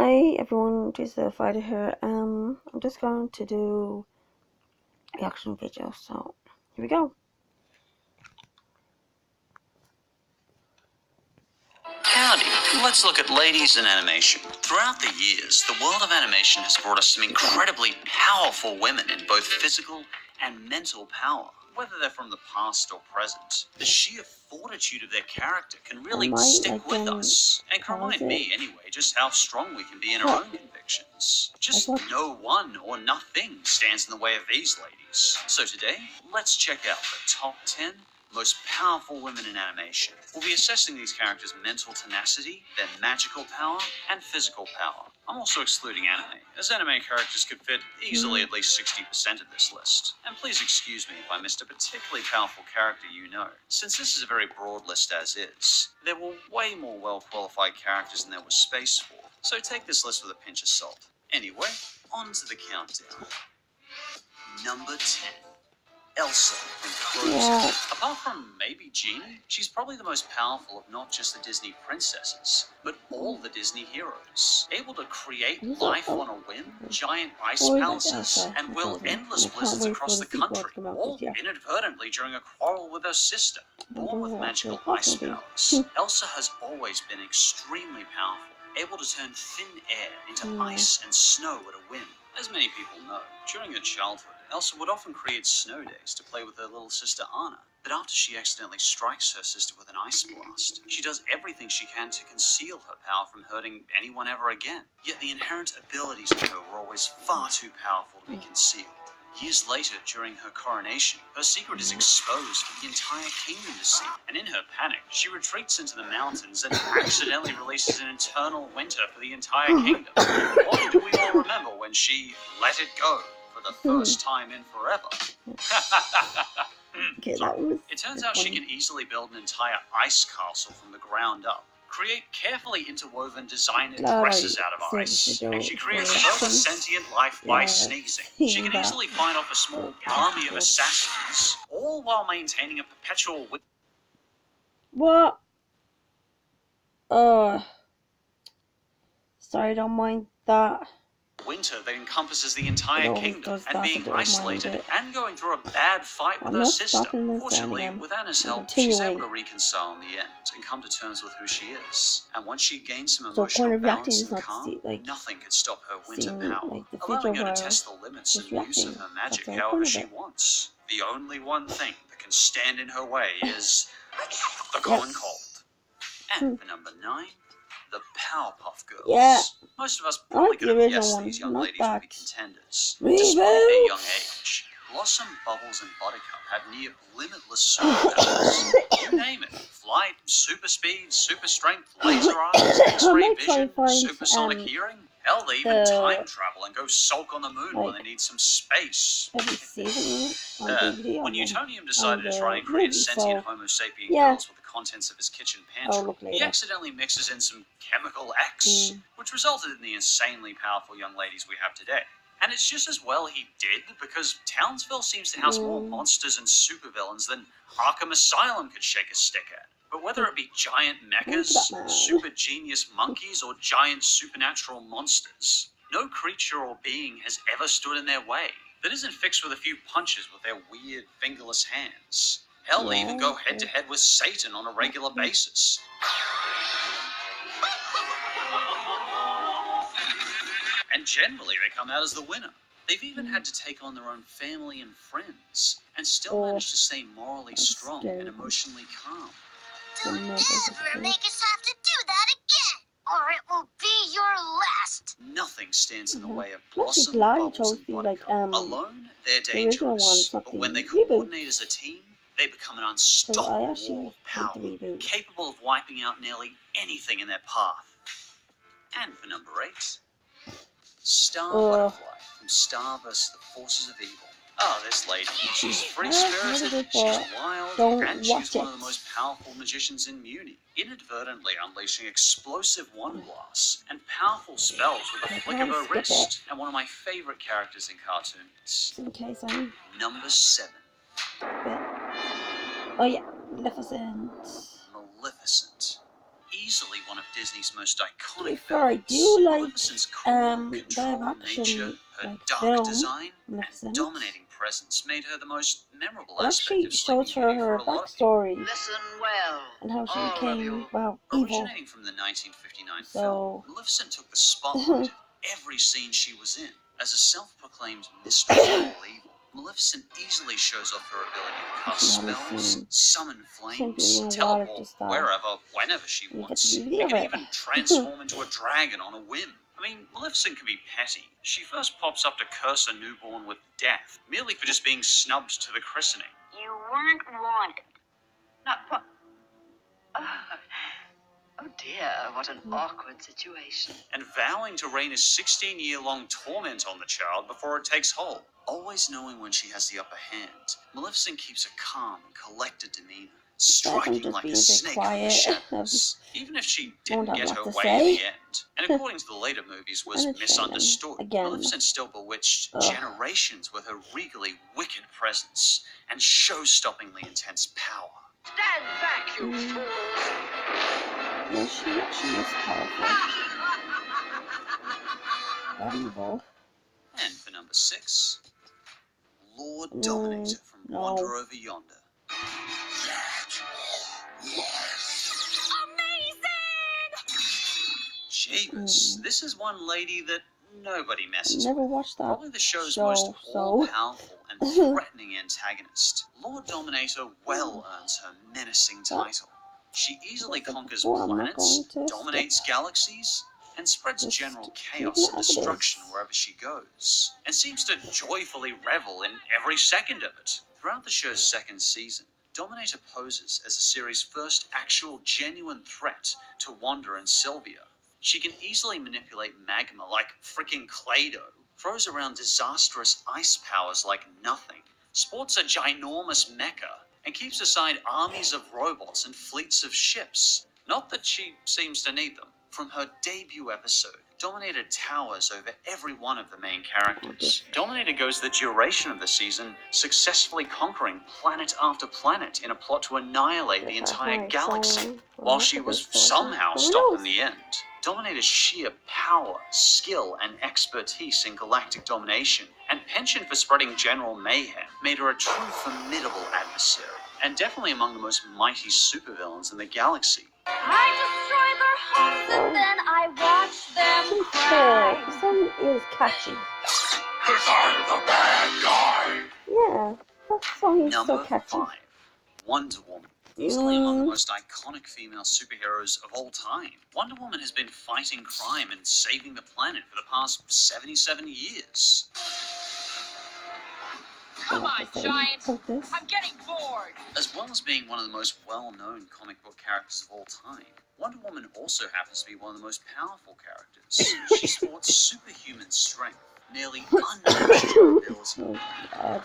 Hi everyone, this is Fighter here. I'm just going to do a reaction video, so here we go. Howdy, let's look at ladies in animation. Throughout the years, the world of animation has brought us some incredibly powerful women in both physical and mental power. Whether they're from the past or present, the sheer fortitude of their character can really stick with us and can remind me, anyway, just how strong we can be in our own convictions. Just no one or nothing stands in the way of these ladies. So today, let's check out the top 10 most powerful women in animation. We'll be assessing these characters' mental tenacity, their magical power, and physical power. I'm also excluding anime, as anime characters could fit easily at least 60% of this list. And please excuse me if I missed a particularly powerful character you know. Since this is a very broad list as is, there were way more well-qualified characters than there was space for, so take this list with a pinch of salt. Anyway, on to the countdown. Number 10. Elsa from Frozen. Apart from maybe Genie, she's probably the most powerful of not just the Disney princesses, but all the Disney heroes. Able to create life on a whim, giant ice palaces, and will endless blizzards across the country, all inadvertently during a quarrel with her sister. Born with magical ice powers, Elsa has always been extremely powerful, able to turn thin air into ice and snow at a whim. As many people know, during her childhood, Elsa would often create snow days to play with her little sister Anna. But after she accidentally strikes her sister with an ice blast, she does everything she can to conceal her power from hurting anyone ever again. Yet the inherent abilities of her were always far too powerful to be concealed. Years later, during her coronation, her secret is exposed for the entire kingdom to see. And in her panic, she retreats into the mountains and accidentally releases an eternal winter for the entire kingdom. What do we all remember when she let it go for the first time in forever? It turns out she can easily build an entire ice castle from the ground up, create carefully interwoven designer dresses out of ice, and she creates further sentient life by sneezing. She can easily fight off a small army of assassins, all while maintaining a perpetual What? Sorry, don't mind that. Winter that encompasses the entire kingdom, and being isolated and going through a bad fight with her sister. Fortunately, with Anna's help, she's able to reconcile in the end and come to terms with who she is. And once she gains some emotional balance and calm, nothing could stop her winter power, allowing her to test the limits and use of her magic however she wants. The only one thing that can stand in her way is the common cold. And for number 9, the Powerpuff Girls. Most of us probably could have guessed these young ladies would be contenders. Despite their young age, Blossom, Bubbles, and Buttercup had near limitless superpowers. You name it. Flight, super speed, super strength, laser eyes, X-ray vision, supersonic hearing. Hell, they even time travel and go sulk on the moon when they need some space. When Utonium decided to try and create sentient Homo sapien girls with the contents of his kitchen pantry, he accidentally mixes in some chemical X, which resulted in the insanely powerful young ladies we have today. And it's just as well he did, because Townsville seems to house more monsters and supervillains than Arkham Asylum could shake a stick at. But whether it be giant mechas, super genius monkeys, or giant supernatural monsters, no creature or being has ever stood in their way that isn't fixed with a few punches with their weird fingerless hands. Hell, they even go head-to-head with Satan on a regular basis. And generally they come out as the winner. They've even had to take on their own family and friends, and still manage to stay morally strong and emotionally calm. Don't ever make us have to do that again, or it will be your last. Nothing stands in the way of Blossom, Bubbles, and Buttercup. Alone, they're dangerous, but when they coordinate as a team, they become an unstoppable wall of power, capable of wiping out nearly anything in their path. And for number 8, Star Butterfly from Star vs. the Forces of Evil. Oh, this lady. She's free-spirited, she's wild, and she's one of the most powerful magicians in Muni, inadvertently unleashing explosive wand blasts and powerful spells with a flick of her wrist, and one of my favorite characters in cartoons. Number 7. Oh yeah, Maleficent. Maleficent. easily one of Disney's most To be iconic fair, I villains, do like Maleficent's cool, live controlling action nature, her like dark film design, and Maleficent. dominating presence made her the most memorable It aspect actually of shows Sleeping her Beauty for her a lot of people. backstory Listen well, and how she all of became, you. well, evil. Originating from the 1959 So- film, Maleficent took the spotlight of every scene she was in. As a self-proclaimed mistress of all evil, Maleficent easily shows off her ability to cast spells, summon flames, Simply in teleport water to start. wherever, whenever she You get wants. the And beauty of can it. even transform into a dragon on a whim. I mean, Maleficent can be petty. She first pops up to curse a newborn with death, merely for just being snubbed to the christening. You weren't wanted. Not what? Oh dear, what an awkward situation. And vowing to rain a 16-year-long torment on the child before it takes hold. Always knowing when she has the upper hand, Maleficent keeps a calm and collected demeanor, striking just like being a a bit snake from the quiet. shadows, even if she Won't didn't have get a lot her to way say. in the end. And according to the later movies, was And it's misunderstood. again. Maleficent still bewitched Ugh. generations with her regally wicked presence and show-stoppingly intense power. Stand back, you Mm. fools! Yeah, she is powerful. Not evil. And for number 6, Lord Mm, Dominator from no. Wander Over Yonder. Jeebus, this is one lady that nobody messes Never with. watched that Probably the show's show, most so all-powerful and threatening antagonist. Lord Dominator well earns her menacing Well, title. She easily like I said conquers before, I'm not planets, going to dominates galaxies, and spreads Just general keep chaos it and as it destruction is. wherever she goes, and seems to joyfully revel in every second of it. Throughout the show's second season, Dominator poses as the series' first actual genuine threat to Wanda and Sylvia. She can easily manipulate magma like freaking Play-Doh, throws around disastrous ice powers like nothing, sports a ginormous mecha, and keeps aside armies of robots and fleets of ships. Not that she seems to need them. From her debut episode, Dominator towers over every one of the main characters. Dominator goes the duration of the season, successfully conquering planet after planet in a plot to annihilate the entire galaxy, while she was somehow stopped in the end. Dominator's sheer power, skill, and expertise in galactic domination, and penchant for spreading general mayhem, made her a true formidable adversary, and definitely among the most mighty supervillains in the galaxy. I destroy their homes and then I watch them fair. cry. The song is catchy. Cause I'm the bad guy. Yeah, that song is so Number catchy. 5. Wonder Woman. Easily among the most iconic female superheroes of all time, Wonder Woman has been fighting crime and saving the planet for the past 77 years. Come on, Giant. I'm getting bored! As well as being one of the most well-known comic book characters of all time, Wonder Woman also happens to be one of the most powerful characters. She sports superhuman strength, nearly unmatched durability, Oh, God.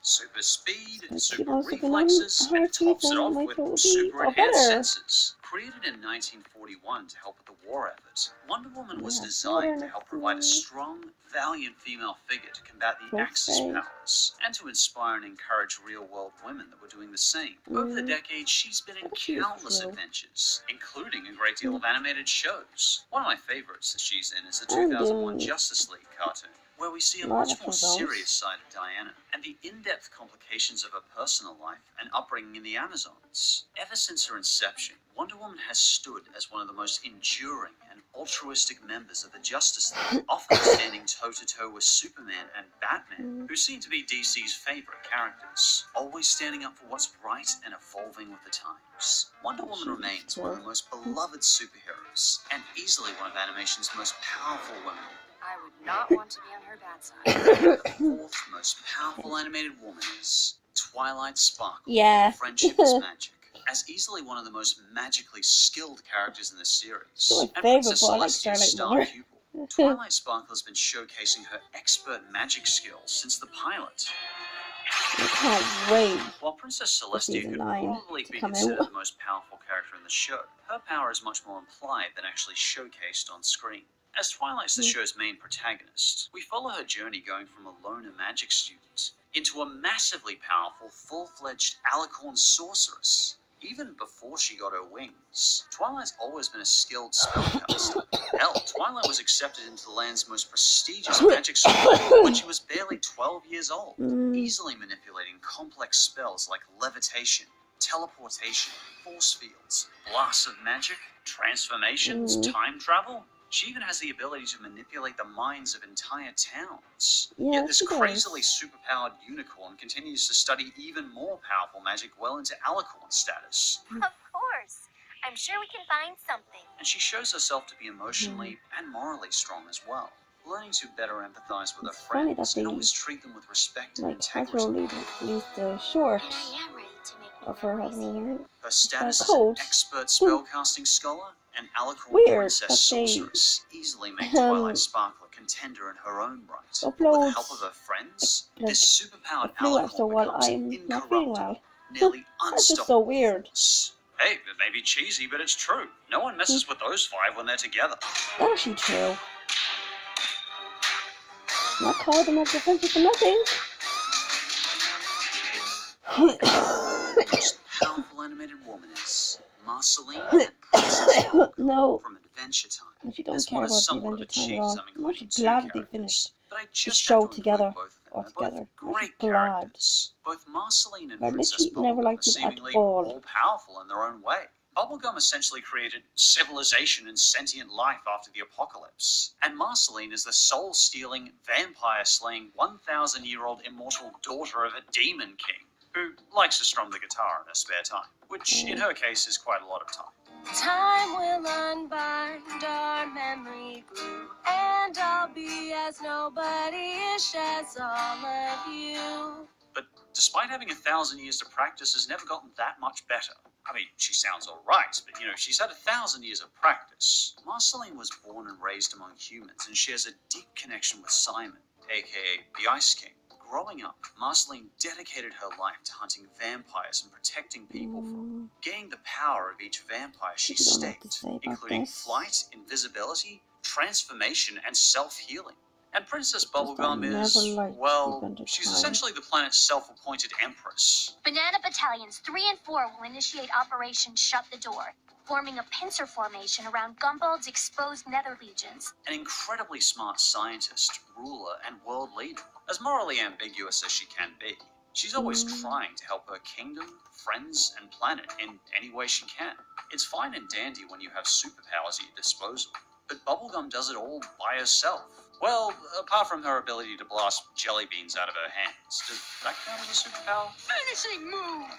super speed, Keep super on sipping on reflexes, her and tops teeth it and off my with throat will be super all enhanced better. senses. Created in 1941 to help with the war effort, Wonder Woman was Yeah, designed to water help provide a next to me. strong, valiant female figure to combat the Don't Axis say. powers, and to inspire and encourage real-world women that were doing the same. Over the decades, she's been in She is countless true. adventures, including a great deal of animated shows. One of my favorites that she's in is the And 2001 in Justice League cartoon, where we see a live much action more films. serious side of Diana, and the in-depth complications of her personal life and upbringing in the Amazons. Ever since her inception, Wonder Woman has stood as one of the most enduring and altruistic members of the Justice League, often standing toe-to-toe with Superman and Batman, who seem to be DC's favorite characters, always standing up for what's right and evolving with the times. Wonder Woman remains one of the most beloved superheroes, and easily one of animation's most powerful women. I would not want to be on her bad side. The fourth most powerful animated woman is Twilight Sparkle. Yeah. Friendship is Magic. As easily one of the most magically skilled characters in the series, Still my and favorite, Princess but I like Celestia's Starlight star more. pupil, Twilight Sparkle has been showcasing her expert magic skills since the pilot. I can't wait. While Princess Celestia season could 9 probably to be come considered out. the most powerful character in the show, her power is much more implied than actually showcased on screen. As Twilight's the show's main protagonist, we follow her journey going from a loner magic student into a massively powerful, full-fledged alicorn sorceress. Even before she got her wings, Twilight's always been a skilled spellcaster. Hell, Twilight was accepted into the land's most prestigious magic school when she was barely 12 years old, easily manipulating complex spells like levitation, teleportation, force fields, blasts of magic, transformations, time travel. She even has the ability to manipulate the minds of entire towns. Yeah, Yet this she does. crazily superpowered unicorn continues to study even more powerful magic well into alicorn status. Of course. I'm sure we can find something. And she shows herself to be emotionally and morally strong as well, learning to better empathize with It's her funny friends that and they, always treat them with respect and like, Hasbro integrity. released the short And I am ready to make new of her memories. having a hair. Her status as coat. an expert spellcasting scholar and alicorn Weird princess that they, sorceress easily make Twilight Sparkle a contender in her own right. But with the upload help of her friends, like this superpowered a few episodes alicorn while becomes an I'm not feeling incorruptible, well. nearly That's just so unstoppable weird. force. Hey, it may be cheesy, but it's true. No one messes with those five when they're together. That's actually true. Not call them up defensive for nothing. The most powerful animated woman is Marceline and Princess Bubblegum No, from Adventure Time. she don't This care one about is the somewhat of a Adventure Time at cheese. all. I'm No, including she's two glad they characters, finished but I the just show have to together. include both of them. They're Altogether. both great Glad. characters. Both Marceline and I Princess literally never Bubblegum are liked it at seemingly all. all powerful in their own way. Bubblegum essentially created civilization and sentient life after the apocalypse, and Marceline is the soul-stealing, vampire-slaying, 1,000-year-old immortal daughter of a demon king who likes to strum the guitar in her spare time, which in her case is quite a lot of time. Time will unbind our memory glue, and I'll be as nobody-ish as all of you. But despite having 1,000 years to practice, has never gotten that much better. I mean, she sounds alright, but she's had 1,000 years of practice. Marceline was born and raised among humans and shares a deep connection with Simon, aka the Ice King. Growing up, Marceline dedicated her life to hunting vampires and protecting people from gaining the power of each vampire she I don't know what to staked, say about including this. flight, invisibility, transformation, and self-healing. And Princess I Bubblegum never is, liked well, Adventure she's Time. essentially the planet's self-appointed empress. Banana Battalions 3 and 4 will initiate Operation Shut the Door, forming a pincer formation around Gumbald's exposed nether legions. An incredibly smart scientist, ruler, and world leader. As morally ambiguous as she can be, she's always trying to help her kingdom, friends, and planet in any way she can. It's fine and dandy when you have superpowers at your disposal, but Bubblegum does it all by herself. Well, apart from her ability to blast jelly beans out of her hands. Does that count as a superpower? Finishing move!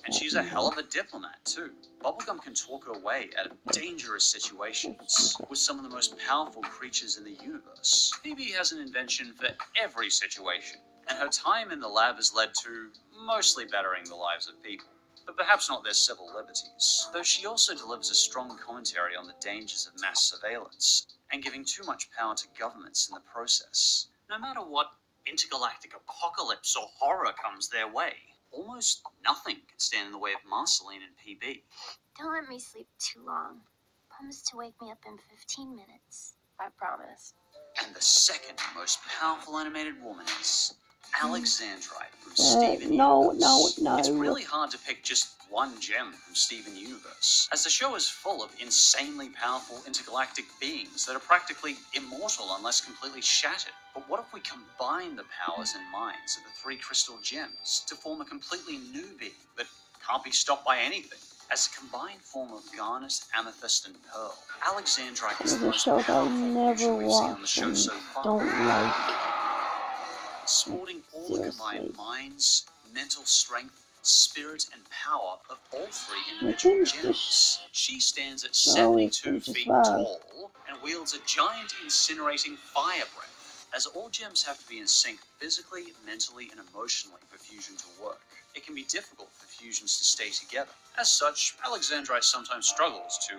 And she's a hell of a diplomat, too. Bubblegum can talk her way out of dangerous situations with some of the most powerful creatures in the universe. Phoebe has an invention for every situation, and her time in the lab has led to mostly bettering the lives of people, but perhaps not their civil liberties. Though she also delivers a strong commentary on the dangers of mass surveillance and giving too much power to governments in the process. No matter what intergalactic apocalypse or horror comes their way, almost nothing can stand in the way of Marceline and PB. Don't let me sleep too long. Promise to wake me up in 15 minutes. I promise. And the second most powerful animated woman is Alexandrite from Steven No. It's really hard to pick just one gem from Steven Universe, as the show is full of insanely powerful intergalactic beings that are practically immortal unless completely shattered. But what if we combine the powers and minds of the three crystal gems to form a completely new being that can't be stopped by anything? As a combined form of garnet, amethyst, and pearl, Alexandrite is It's the a most show that I powerful never creature we've seen on the watched show and so far. don't like. Sporting all the combined Seriously. minds, mental strength, spirit, and power of all three individual finished gems. She stands at Oh, it's 72 finished as feet well. tall and wields a giant incinerating fire breath. As all gems have to be in sync physically, mentally, and emotionally for fusion to work, it can be difficult for fusions to stay together. As such, Alexandrite sometimes struggles to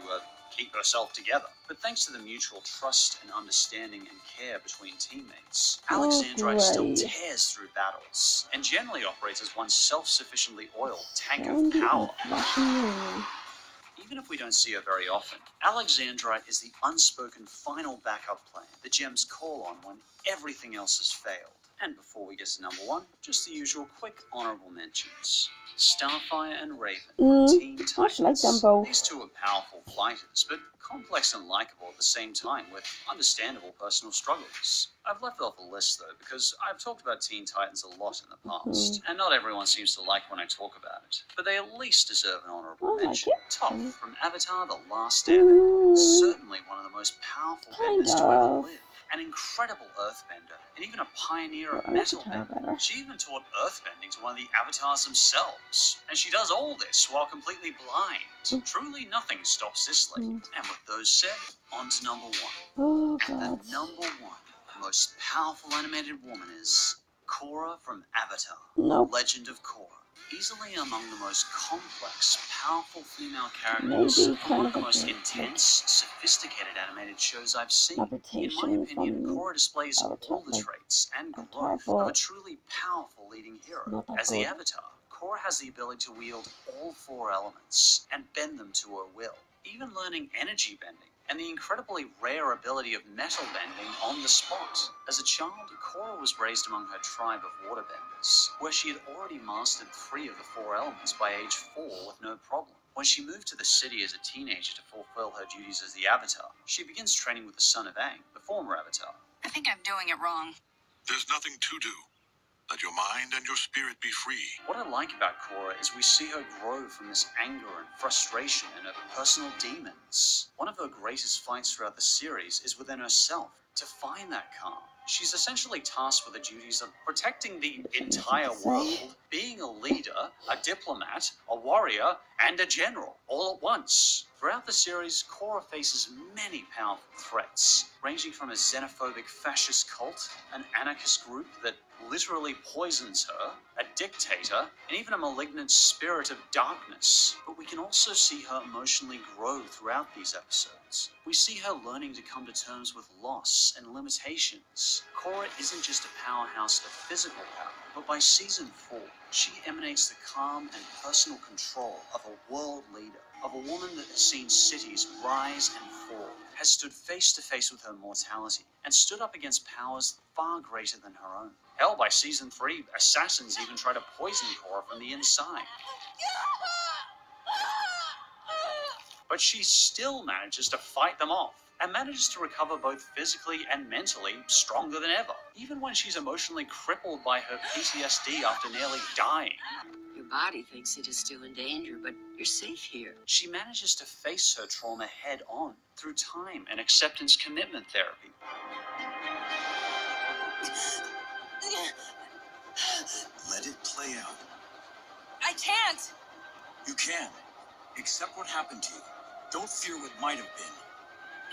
keep herself together. But thanks to the mutual trust and understanding and care between teammates, Alexandrite still great. tears through battles and generally operates as one self-sufficiently oiled tank of Sandy power. and flashing moon. Even if we don't see her very often, Alexandrite is the unspoken final backup plan the gems call on when everything else has failed. And before we get to number 1, just the usual quick honourable mentions. Starfire and Raven from Teen I actually like Titans. them both. These two are powerful fighters, but complex and likeable at the same time, with understandable personal struggles. I've left off a list though, because I've talked about Teen Titans a lot in the past, and not everyone seems to like when I talk about it, but they at least deserve an honourable I like mention. it. Toph from Avatar The Last Airbender, certainly one of the most powerful Kind benders to ever of. live. An incredible earthbender, and even a pioneer of Well, metal Avatar bending. better. She even taught earthbending to one of the avatars themselves. And she does all this while completely blind. Truly nothing stops this lady. And with those said, on to number 1. Oh And god. the number 1 most powerful animated woman is Korra from Avatar, Nope. Legend of Korra. Easily among the most complex, powerful female characters, Maybe and kind one of of the a most bit intense, sophisticated animated shows I've seen. In my adaptation opinion, from Korra displays Avatar, all the like traits and Avatar, growth of a but truly powerful leading hero. not that As the good. Avatar, Korra has the ability to wield all 4 elements and bend them to her will, even learning energy bending, and the incredibly rare ability of metal bending on the spot. As a child, Korra was raised among her tribe of waterbenders, where she had already mastered 3 of the 4 elements by age 4 with no problem. When she moved to the city as a teenager to fulfill her duties as the Avatar, she begins training with the son of Aang, the former Avatar. I think I'm doing it wrong. There's nothing to do. Let your mind and your spirit be free. What I like about Korra is we see her grow from this anger and frustration and her personal demons. One of her greatest fights throughout the series is within herself, to find that calm. She's essentially tasked with the duties of protecting the entire world, being a leader, a diplomat, a warrior, and a general, all at once. Throughout the series, Korra faces many powerful threats, ranging from a xenophobic fascist cult, an anarchist group that literally poisons her, a dictator, and even a malignant spirit of darkness. But we can also see her emotionally grow throughout these episodes. We see her learning to come to terms with loss and limitations. Korra isn't just a powerhouse of physical power, but by season 4, she emanates the calm and personal control of a world leader, of a woman that has seen cities rise and fall, has stood face to face with her mortality, and stood up against powers far greater than her own. Hell, by season 3, assassins even try to poison Korra from the inside. But she still manages to fight them off, and manages to recover both physically and mentally stronger than ever, even when she's emotionally crippled by her PTSD after nearly dying. Your body thinks it is still in danger, but you're safe here. She manages to face her trauma head on through time and acceptance commitment therapy. Let it play out. I can't! You can. Accept what happened to you. Don't fear what might have been.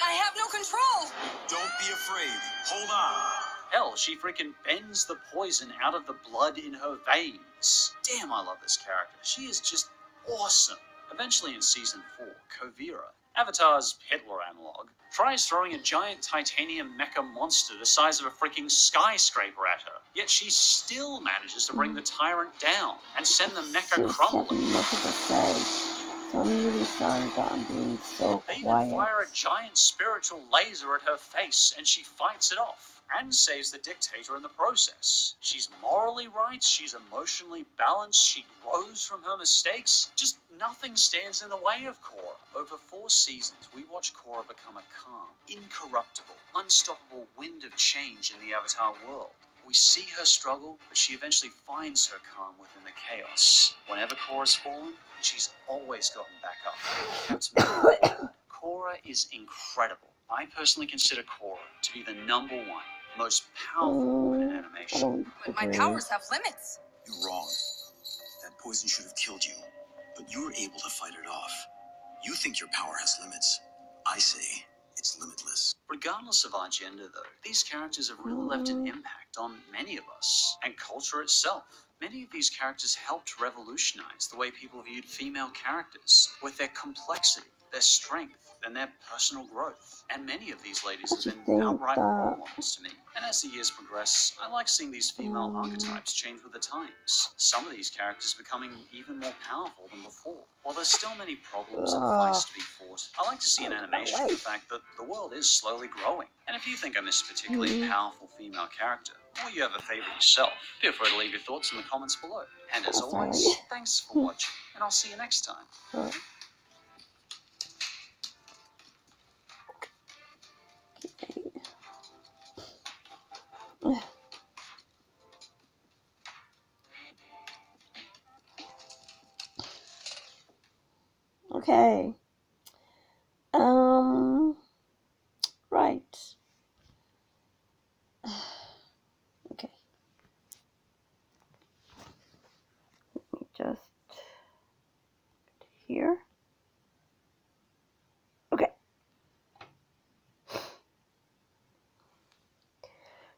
I have no control! Don't be afraid. Hold on. Hell, she freaking bends the poison out of the blood in her veins. Damn, I love this character. She is just awesome. Eventually in season 4, Kuvira, Avatar's Hitler analog, tries throwing a giant titanium mecha monster the size of a freaking skyscraper at her. Yet she still manages to bring the tyrant down and send the mecha crumbling. So I'm really sorry that I'm being so They even quiet. fire a giant spiritual laser at her face, and she fights it off and saves the dictator in the process. She's morally right, she's emotionally balanced, she grows from her mistakes. Just nothing stands in the way of Korra. Over 4 seasons, we watch Korra become a calm, incorruptible, unstoppable wind of change in the Avatar world. We see her struggle, but she eventually finds her calm within the chaos. Whenever Korra's fallen, she's always gotten back up. Kept moving. Korra is incredible. I personally consider Korra to be the number 1 most powerful woman in I animation. don't But my agree. powers have limits. You're wrong. That poison should have killed you, but you were able to fight it off. You think your power has limits. I say it's limitless. Regardless of our gender, though, these characters have really left an impact on many of us, and culture itself. Many of these characters helped revolutionize the way people viewed female characters, with their complexity, their strength, and their personal growth. And many of these ladies I have just been think outright that- role models to me. And as the years progress, I like seeing these female archetypes change with the times. Some of these characters becoming even more powerful than before. While there's still many problems and fights to be fought, I like to see in animation the fact that the world is slowly growing. And if you think I missed a particularly powerful female character, or you have a favourite yourself, feel free to leave your thoughts in the comments below. And as Oh, always, sorry. thanks for watching, and I'll see you next time. Alright. Okay. Right. Okay. Let me just here. Okay.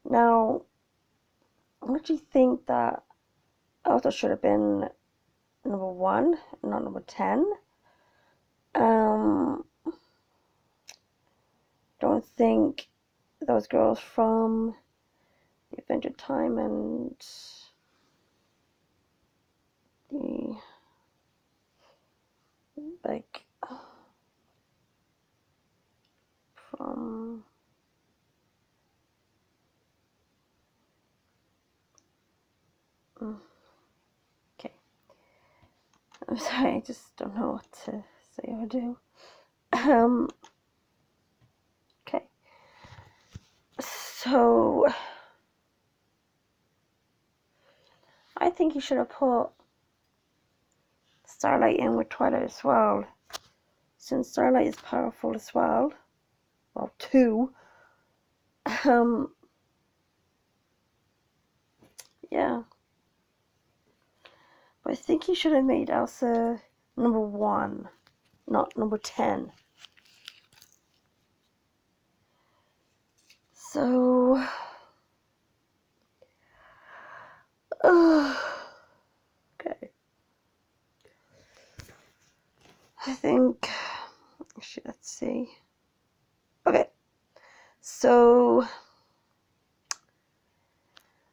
Now, I actually think that Elsa should have been number 1, not number 10. Don't think those girls from the Adventure Time and the like from okay. I'm sorry, I just don't know what to say or do. Okay. So I think you should have put Starlight in with Twilight as well, since Starlight is powerful as well. Well, 2. Yeah. But I think you should have made Elsa number 1, not number 10. So, okay. I think, actually, let's see. Okay, so,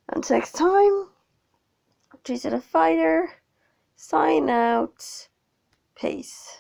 until next time, Cheese the Fighter, sign out, peace.